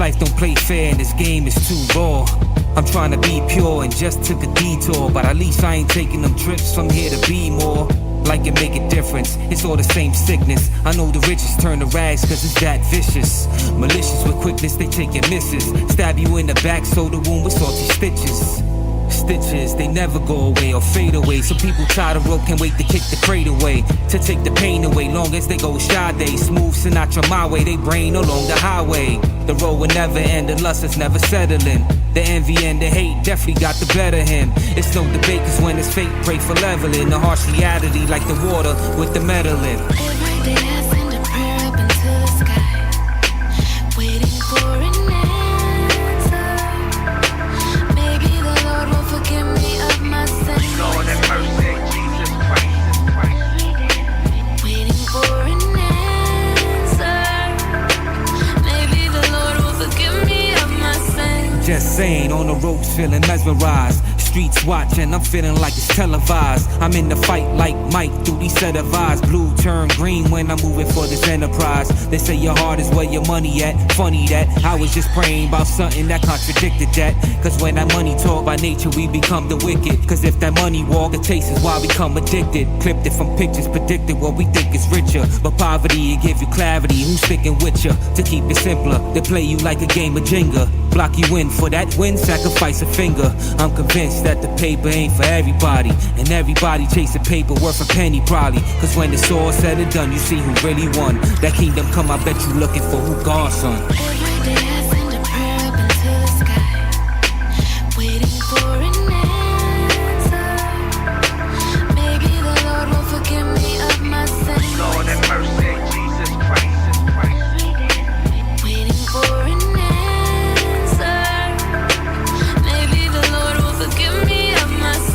life don't play fair and this game is too raw. I'm trying to be pure and just took a detour, but at least I ain't taking them trips from here to be more. Like it make a difference, it's all the same sickness. I know the richest turn to rags cause it's that vicious. Malicious with quickness, they take your misses. Stab you in the back, sew the wound with salty stitches. Stitches, they never go away or fade away. Some people tie the rope, can't wait to kick the crate away. To take the pain away, long as they go Sade. Smooth Sinatra my way, they brain along the highway. The road will never end, the lust is never settling. The envy and the hate definitely got the better him. It's no debate cause when it's fate, pray for leveling. The harsh reality like the water with the metal in. Every day I send a prayer up into the sky, waiting for an answer. Maybe the Lord will forgive me of my sins. Lord have mercy, Jesus Christ. Waiting for an answer. Maybe the Lord will forgive me of my sins. Just saying, on the ropes feeling mesmerized. Streets watching, I'm feeling like it's televised. I'm in the fight like Mike through these set of eyes. Blue turn green when I'm moving for this enterprise. They say your heart is where your money at. Funny that I was just praying about something that contradicted that. Cause when that money talk, by nature we become the wicked. Cause if that money walk, the taste is why we become addicted. Clipped it from pictures, predicted what we think is richer. But poverty, it give you clarity. Who's sticking with you? To keep it simpler, they play you like a game of Jenga. Block you in, for that win, sacrifice a finger. I'm convinced that the paper ain't for everybody, and everybody chasing paper worth a penny probably. Cause when it's all said and done, you see who really won. That kingdom come, I bet you looking for who God's son. Every day I send a prayer up into the sky, waiting for an answer. Maybe the Lord will forgive me of my sins. Lord have mercy, Jesus Christ. Waiting for an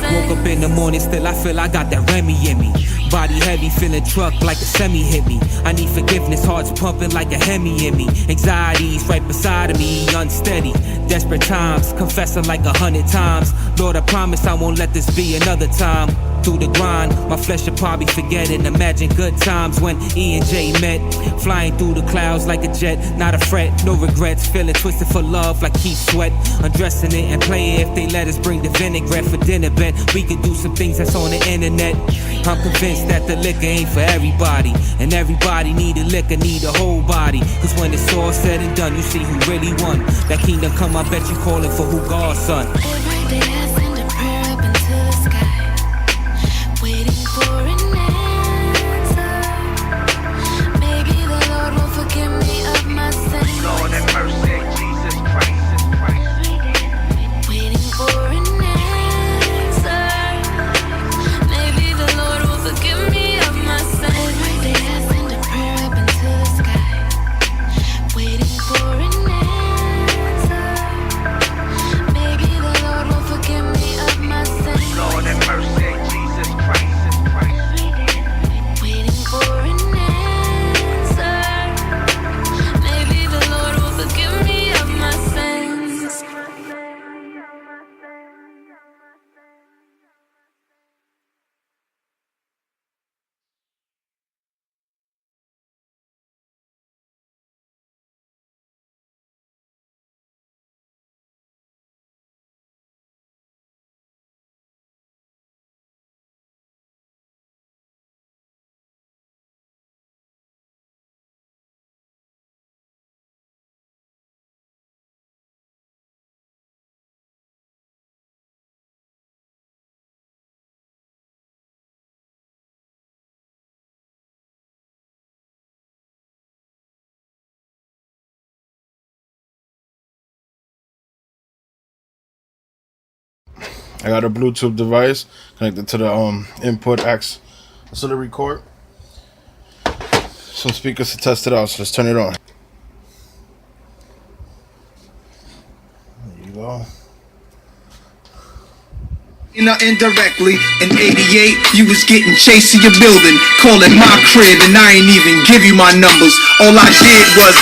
Woke up in the morning, still I feel I got that Remy in me. Body heavy, feeling truck like a semi hit me. I need forgiveness, heart's pumping like a Hemi in me. Anxieties right beside of me, unsteady. Desperate times, confessing like 100 times. Lord, I promise I won't let this be another time. Through the grind, my flesh will probably forget it. Imagine good times when E and J met. Flying through the clouds like a jet, not a fret, no regrets. Feeling twisted for love like Keith Sweat. Undressing it and play it if they let us bring the vinaigrette for dinner. Bet we could do some things that's on the internet. I'm convinced that the liquor ain't for everybody, and everybody need a liquor, need a whole body. Cause when it's all said and done, you see who really won. That kingdom come, I bet you calling for who God's son. Every day I send a prayer up into the sky, waiting for an answer. Maybe the Lord will forgive me of my sins. Lord have mercy, Jesus Christ. Waiting for an answer. Maybe the Lord will forgive me of my sins. Every day I send a prayer up into the sky, waiting for an answer. Maybe the Lord will forgive me of my sins. Lord have mercy, Jesus Christ. Waiting for an answer. Maybe the Lord will forgive me of my sins. I got a Bluetooth device connected to the input auxiliary cord. Some speakers to test it out, so let's turn it on. There you go. Indirectly, in 88, you was getting chased to your building, calling my crib, and I ain't even give you my numbers. All I did was